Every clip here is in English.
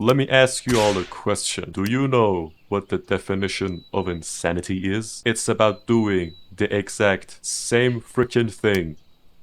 Let me ask you all a question. Do you know what the definition of insanity is? It's about doing the exact same freaking thing,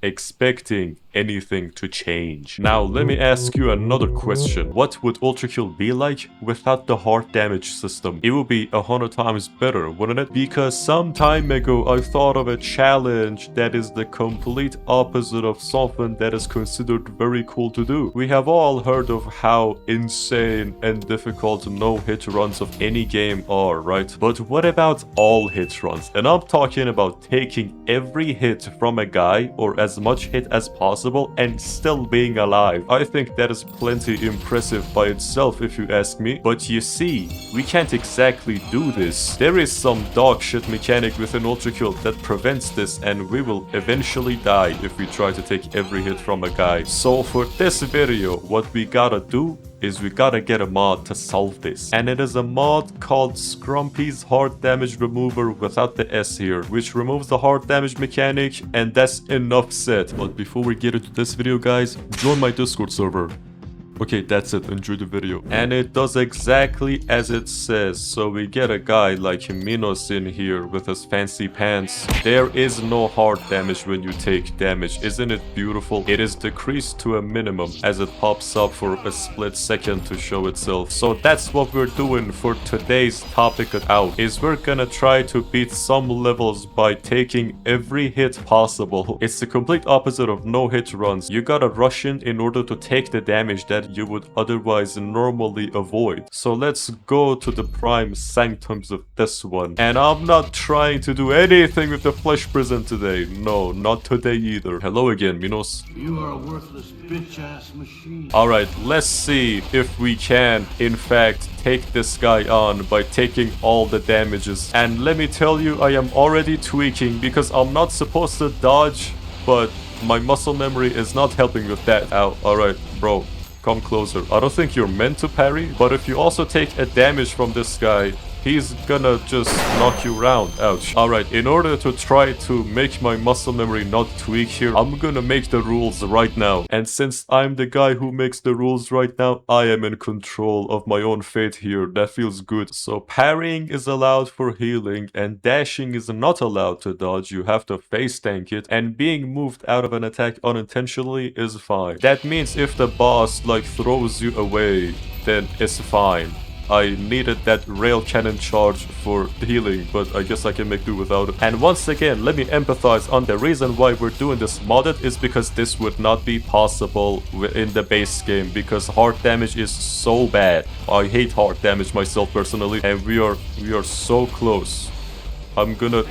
expecting anything to change. Now, let me ask you another question. What would ULTRAKILL be like without the hard damage system? It would be 100 times better, wouldn't it? Because some time ago, I thought of a challenge that is the complete opposite of something that is considered very cool to do. We have all heard of how insane and difficult no-hit runs of any game are, right? But what about all hit runs? And I'm talking about taking every hit from a guy or as much hit as possible and still being alive. I think that is plenty impressive by itself if you ask me. But you see, we can't exactly do this. There is some dog shit mechanic within ULTRAKILL that prevents this, and we will eventually die if we try to take every hit from a guy. So for this video, what we gotta do is we gotta get a mod to solve this. And it is a mod called Scrumpy's Hard Damage Remover without the S here, which removes the hard damage mechanic, and that's enough said. But before we get into this video, guys, join my Discord server. Okay, that's it. Enjoy the video. And it does exactly as it says. So we get a guy like Minos in here with his fancy pants. There is no hard damage when you take damage. Isn't it beautiful? It is decreased to a minimum as it pops up for a split second to show itself. So that's what we're doing for today's topic out. Is we're gonna try to beat some levels by taking every hit possible. It's the complete opposite of no hit runs. You gotta rush in order to take the damage that you would otherwise normally avoid. So let's go to the prime sanctums of this one. And I'm not trying to do anything with the flesh prison today. No, not today either. Hello again, Minos. You are a worthless bitch-ass machine. Alright, let's see if we can, in fact, take this guy on by taking all the damages. And let me tell you, I am already tweaking because I'm not supposed to dodge, but my muscle memory is not helping with that. Ow, alright, bro. Come closer. I don't think you're meant to parry, but if you also take a damage from this guy, he's gonna just knock you around. Ouch. Alright, in order to try to make my muscle memory not tweak here, I'm gonna make the rules right now. And since I'm the guy who makes the rules right now, I am in control of my own fate here. That feels good. So parrying is allowed for healing, and dashing is not allowed to dodge. You have to face tank it, and being moved out of an attack unintentionally is fine. That means if the boss like throws you away, then it's fine. I needed that rail cannon charge for healing, but I guess I can make do without it. And once again, let me empathize on the reason why we're doing this modded is because this would not be possible in the base game because hard damage is so bad. I hate hard damage myself personally, and we are so close. I'm gonna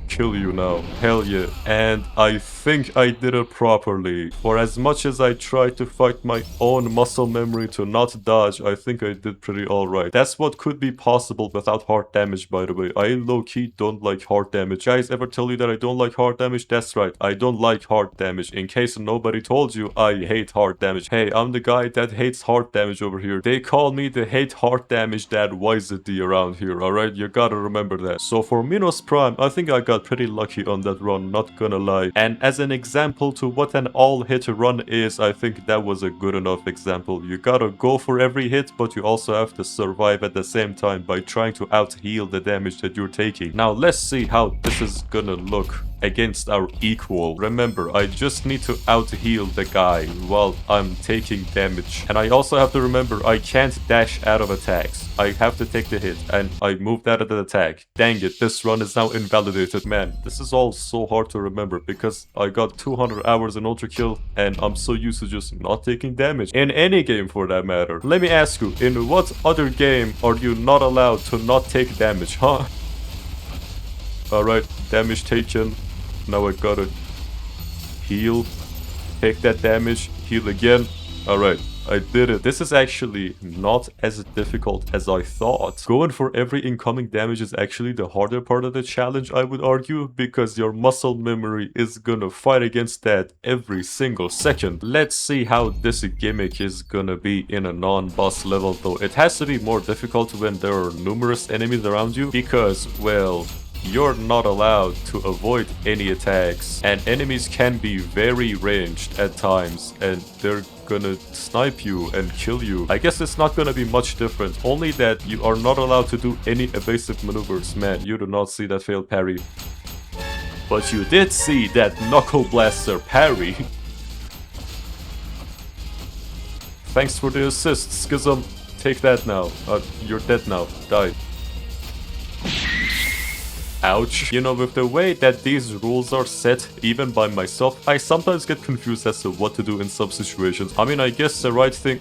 kill you now. Hell yeah. And I think I did it properly. For as much as I tried to fight my own muscle memory to not dodge, I think I did pretty alright. That's what could be possible without hard damage, by the way. I low-key don't like hard damage. Guys, ever tell you that I don't like hard damage? That's right. I don't like hard damage. In case nobody told you, I hate hard damage. Hey, I'm the guy that hates hard damage over here. They call me the hate hard damage dad wisely around here, alright? You gotta remember that. So for Minos Prime, I think I got pretty lucky on that run, not gonna lie. And as an example to what an all-hit run is, I think that was a good enough example. You gotta go for every hit, but you also have to survive at the same time by trying to out-heal the damage that you're taking. Now let's see how this is gonna look against our equal. Remember, I just need to out-heal the guy while I'm taking damage. And I also have to remember, I can't dash out of attacks. I have to take the hit, and I moved out of the attack. Dang it, this run is now invalidated. Man, this is all so hard to remember because I got 200 hours in ULTRAKILL, and I'm so used to just not taking damage. In any game for that matter. Let me ask you, in what other game are you not allowed to not take damage, huh? Alright, damage taken. Now I gotta heal, take that damage, heal again. Alright, I did it. This is actually not as difficult as I thought. Going for every incoming damage is actually the harder part of the challenge, I would argue, because your muscle memory is gonna fight against that every single second. Let's see how this gimmick is gonna be in a non-boss level though. It has to be more difficult when there are numerous enemies around you because, well, you're not allowed to avoid any attacks, and enemies can be very ranged at times, and they're gonna snipe you and kill you. I guess it's not gonna be much different. Only that you are not allowed to do any evasive maneuvers. Man, you do not see that failed parry. But you did see that Knuckle Blaster parry. Thanks for the assist, Schism. Take that now. You're dead now. Die. Ouch. You know, with the way that these rules are set, even by myself, I sometimes get confused as to what to do in some situations. I mean, I guess the right thing...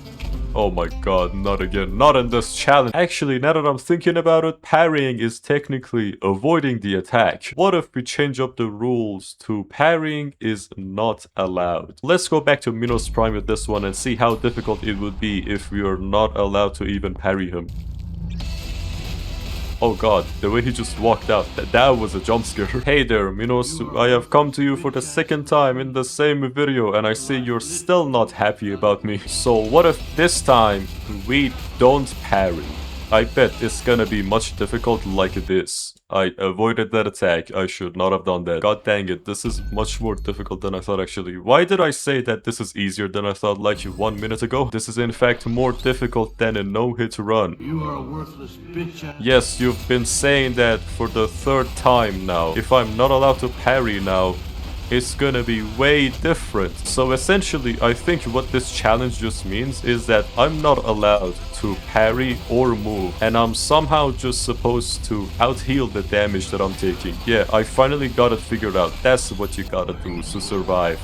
Oh my god, not again. Not in this challenge. Actually, now that I'm thinking about it, parrying is technically avoiding the attack. What if we change up the rules to parrying is not allowed? Let's go back to Minos Prime with this one and see how difficult it would be if we are not allowed to even parry him. Oh god, the way he just walked out, that was a jump scare. Hey there, Minos, I have come to you for the second time in the same video and I see you're still not happy about me. So what if this time we don't parry? I bet it's gonna be much difficult like this. I avoided that attack. I should not have done that. God dang it, this is much more difficult than I thought actually. Why did I say that this is easier than I thought like 1 minute ago? This is in fact more difficult than a no-hit run. You are a worthless bitch. Yes, you've been saying that for the third time now. If I'm not allowed to parry now, it's gonna be way different. So essentially, I think what this challenge just means is that I'm not allowed to parry or move, and I'm somehow just supposed to out-heal the damage that I'm taking. Yeah, I finally got it figured out. That's what you gotta do to survive.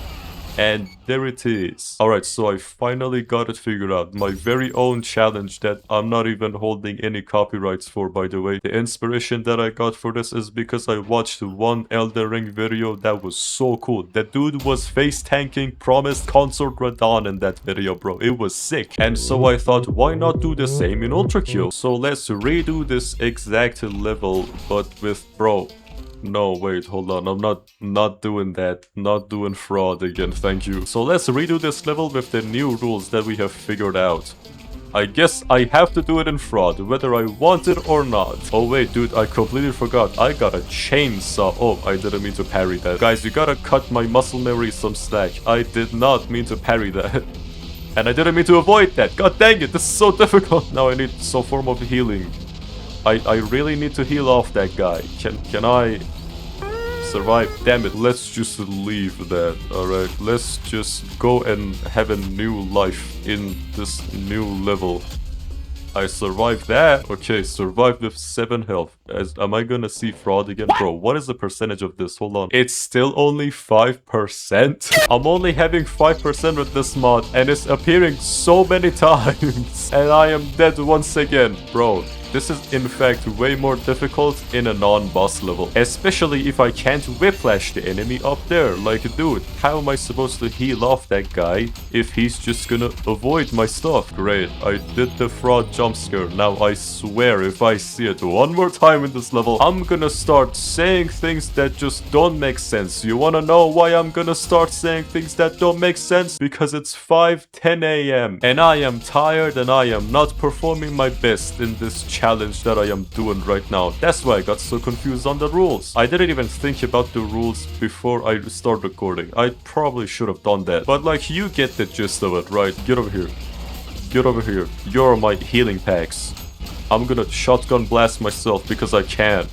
And there it is. Alright, so I finally got it figured out. My very own challenge that I'm not even holding any copyrights for, by the way. The inspiration that I got for this is because I watched one Elden Ring video that was so cool. That dude was face tanking Promised Consort Radahn in that video, bro. It was sick. And so I thought, why not do the same in ULTRAKILL? So let's redo this exact level, but with, bro... No, wait, hold on. I'm not doing that. Not doing fraud again, thank you. So let's redo this level with the new rules that we have figured out. I guess I have to do it in fraud, whether I want it or not. Oh wait, dude, I completely forgot. I got a chainsaw. Oh, I didn't mean to parry that. Guys, you gotta cut my muscle memory some slack. I did not mean to parry that. And I didn't mean to avoid that. God dang it, this is so difficult. Now I need some form of healing. I really need to heal off that guy. Can I survive? Damn it, let's just leave that. Alright, let's just go and have a new life in this new level. I survived that. Okay, survived with 7 health. Am I gonna see fraud again? Bro, what is the percentage of this? Hold on. It's still only 5%. I'm only having 5% with this mod and it's appearing so many times. And I am dead once again. Bro, this is in fact way more difficult in a non-boss level. Especially if I can't whiplash the enemy up there. Like, dude, how am I supposed to heal off that guy if he's just gonna avoid my stuff? Great, I did the fraud jump scare. Now I swear if I see it one more time in this level, I'm gonna start saying things that just don't make sense. You wanna know why I'm gonna start saying things that don't make sense? Because it's 5:10 a.m. and I am tired and I am not performing my best in this challenge that I am doing right now. That's why I got so confused on the rules. I didn't even think about the rules before I start recording. I probably should have done that. But like, you get the gist of it, right? Get over here. Get over here. You're my healing packs. I'm gonna shotgun blast myself because I can.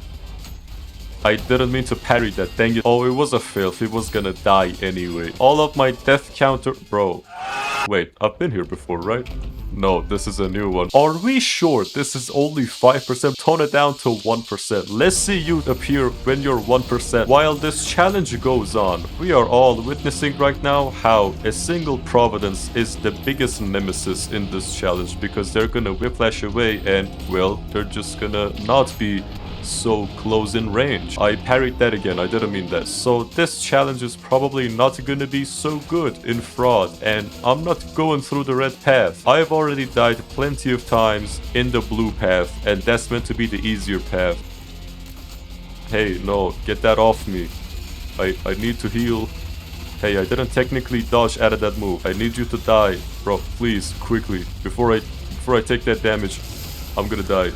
I didn't mean to parry that, dang it. Oh, it was a fail. He was gonna die anyway. All of my death counter... Bro. Wait, I've been here before, right? No, this is a new one. Are we sure this is only 5%? Tone it down to 1%. Let's see you appear when you're 1%. While this challenge goes on, we are all witnessing right now how a single Providence is the biggest nemesis in this challenge, because they're gonna whiplash away and, well, they're just gonna not be so close in range. I parried that again, I didn't mean that. So this challenge is probably not gonna be so good in fraud, and I'm not going through the red path. I've already died plenty of times in the blue path, and that's meant to be the easier path. Hey, no, get that off me. I need to heal. Hey, I didn't technically dodge out of that move. I need you to die. Bro, please, quickly, before I take that damage. I'm gonna die.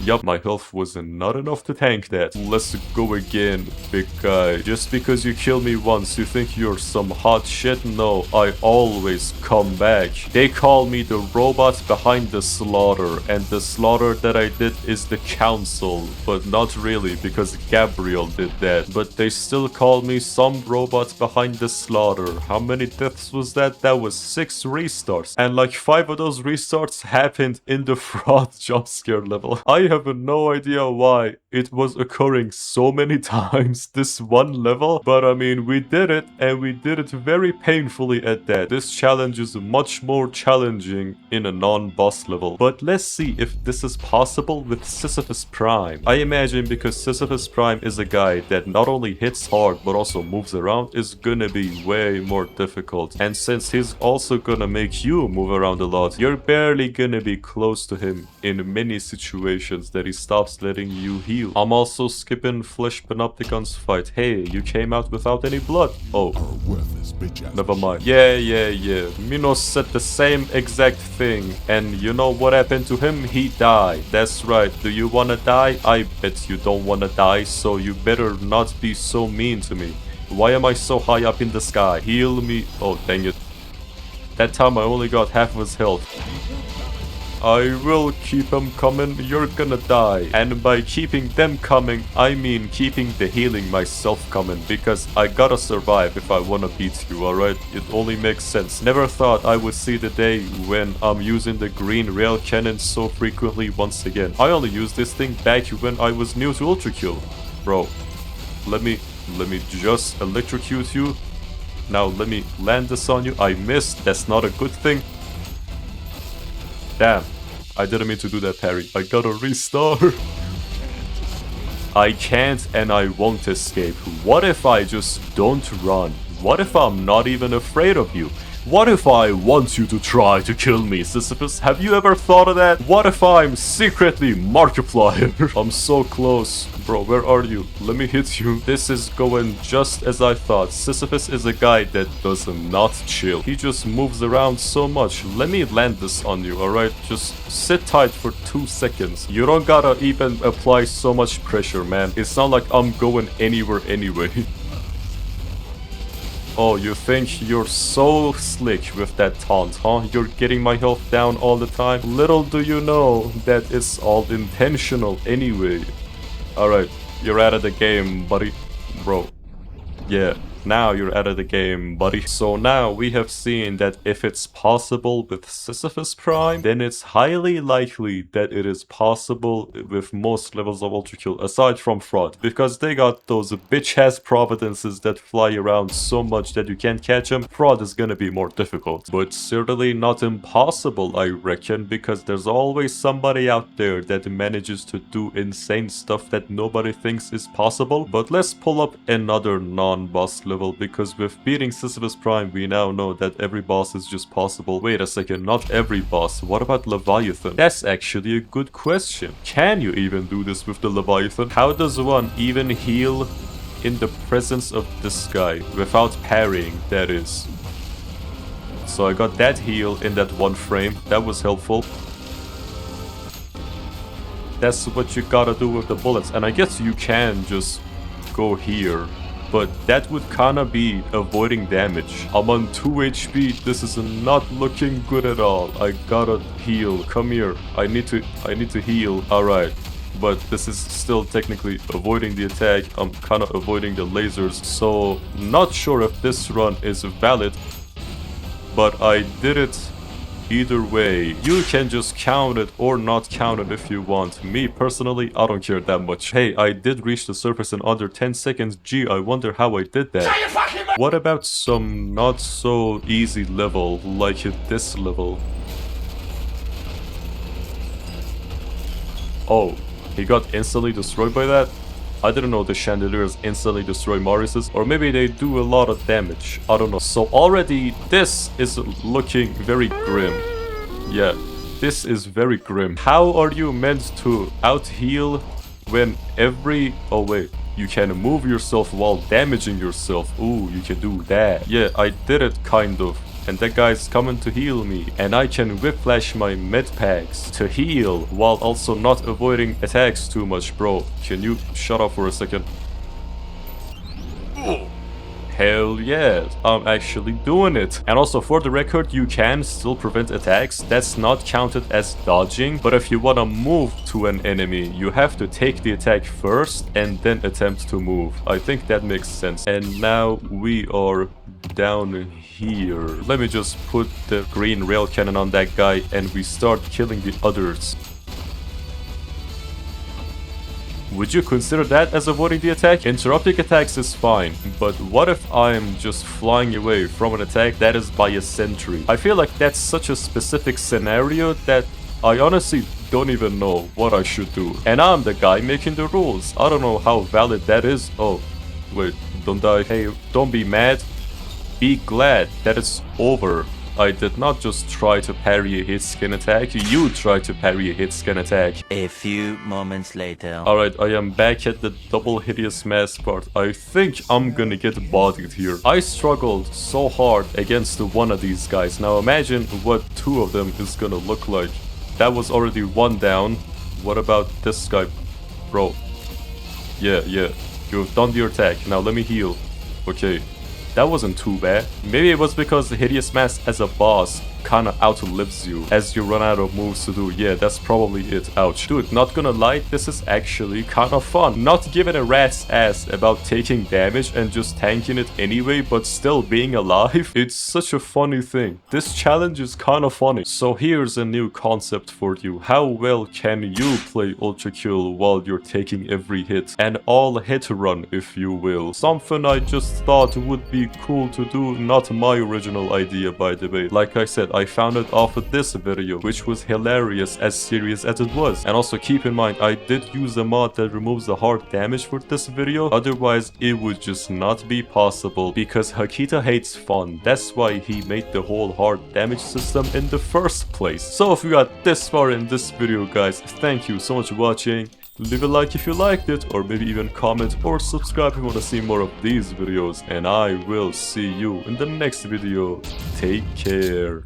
Yup, my health was not enough to tank that. Let's go again, big guy. Just because you kill me once, you think you're some hot shit? No, I always come back. They call me the robot behind the slaughter, and the slaughter that I did is the council. But not really, because Gabriel did that. But they still call me some robot behind the slaughter. How many deaths was that? That was 6 restarts. And like 5 of those restarts happened in the fraud jump scare level. I have no idea why it was occurring so many times this one level, but I mean, we did it, and we did it very painfully at that. This challenge is much more challenging in a non-boss level, but let's see if this is possible with Sisyphus Prime. I imagine because Sisyphus Prime is a guy that not only hits hard but also moves around, is gonna be way more difficult, and since he's also gonna make you move around a lot, you're barely gonna be close to him in many situations that he stops letting you heal. I'm also skipping Flesh Panopticon's fight. Hey, you came out without any blood. Oh, never mind. Yeah. Minos said the same exact thing, and you know what happened to him? He died. That's right. Do you wanna die? I bet you don't wanna die, so you better not be so mean to me. Why am I so high up in the sky? Heal me. Oh, dang it. That time I only got half of his health. I will keep them coming, you're gonna die. And by keeping them coming, I mean keeping the healing myself coming, because I gotta survive if I wanna beat you, alright? It only makes sense. Never thought I would see the day when I'm using the green rail cannon so frequently once again. I only used this thing back when I was new to ULTRAKILL. Bro, let me just electrocute you. Now let me land this on you. I missed, that's not a good thing. Damn, I didn't mean to do that, parry. I gotta restart. I can't and I won't escape. What if I just don't run? What if I'm not even afraid of you? What if I want you to try to kill me, Sisyphus? Have you ever thought of that? What if I'm secretly Markiplier? I'm so close. Bro, where are you? Let me hit you. This is going just as I thought. Sisyphus is a guy that does not chill. He just moves around so much. Let me land this on you, alright? Just sit tight for 2 seconds. You don't gotta even apply so much pressure, man. It's not like I'm going anywhere anyway. Oh, you think you're so slick with that taunt, huh? You're getting my health down all the time? Little do you know that it's all intentional anyway. Alright, you're out of the game, buddy. Bro. Yeah, now you're out of the game, buddy. So now we have seen that if it's possible with Sisyphus Prime, then it's highly likely that it is possible with most levels of ULTRAKILL, aside from Fraud, because they got those bitch-ass providences that fly around so much that you can't catch them. Fraud is gonna be more difficult, but certainly not impossible, I reckon, because there's always somebody out there that manages to do insane stuff that nobody thinks is possible. But let's pull up another non-boss level, because with beating Sisyphus Prime, we now know that every boss is just possible. Wait a second, not every boss. What about Leviathan? That's actually a good question. Can you even do this with the Leviathan? How does one even heal in the presence of this guy? Without parrying, that is. So I got that heal in that one frame. That was helpful. That's what you gotta do with the bullets. And I guess you can just go here, but that would kinda be avoiding damage. I'm on 2 HP. This is not looking good at all. I gotta heal. Come here. I need to heal. Alright. But this is still technically avoiding the attack. I'm kinda avoiding the lasers. So not sure if this run is valid, but I did it either way. You can just count it or not count it if you want. Me personally, I don't care that much. Hey, I did reach the surface in under 10 seconds. Gee, I wonder how I did that. What about some not so easy level like this level? Oh, he got instantly destroyed by that? I didn't know the chandeliers instantly destroy Marius's, or maybe they do a lot of damage. I don't know. So already this is looking very grim. Yeah, this is very grim. How are you meant to out-heal when every... Oh wait, you can move yourself while damaging yourself. Ooh, you can do that. Yeah, I did it kind of. and that guy's coming to heal me. And I can whiplash my med packs to heal while also not avoiding attacks too much, bro. Can you shut up for a second? Hell yeah, I'm actually doing it. And also for the record, you can still prevent attacks. That's not counted as dodging. But if you want to move to an enemy, you have to take the attack first and then attempt to move. I think that makes sense. And now we are down here. Let me just put the green rail cannon on that guy and we start killing the others. Would you consider that as avoiding the attack? Interrupting attacks is fine, but what if I'm just flying away from an attack that is by a sentry? I feel like that's such a specific scenario that I honestly don't even know what I should do. And I'm the guy making the rules. I don't know how valid that is. Oh, wait, don't die. Hey, don't be mad. Be glad that it's over. I did not just try to parry a hit skin attack, you tried to parry a hit skin attack. A few moments later. Alright, I am back at the double hideous mask part. I think I'm gonna get bodied here. I struggled so hard against one of these guys. Now imagine what two of them is gonna look like. That was already one down. What about this guy? Bro. Yeah, you've done your attack. Now let me heal. Okay. That wasn't too bad. Maybe it was because the Hideous Mask as a boss kinda outlives you as you run out of moves to do. Yeah, that's probably it. Ouch. Dude, not gonna lie, this is actually kinda fun. Not giving a rat's ass about taking damage and just tanking it anyway, but still being alive. It's such a funny thing. This challenge is kinda funny. So here's a new concept for you. How well can you play Ultra Kill while you're taking every hit? An all hit run, if you will. Something I just thought would be cool to do, not my original idea by the way. Like I said, I found it off of this video, which was hilarious as serious as it was. And also keep in mind, I did use a mod that removes the hard damage for this video, otherwise it would just not be possible because Hakita hates fun. That's why he made the whole hard damage system in the first place. So if you got this far in this video guys, thank you so much for watching. Leave a like if you liked it, or maybe even comment or subscribe if you want to see more of these videos, and I will see you in the next video. Take care.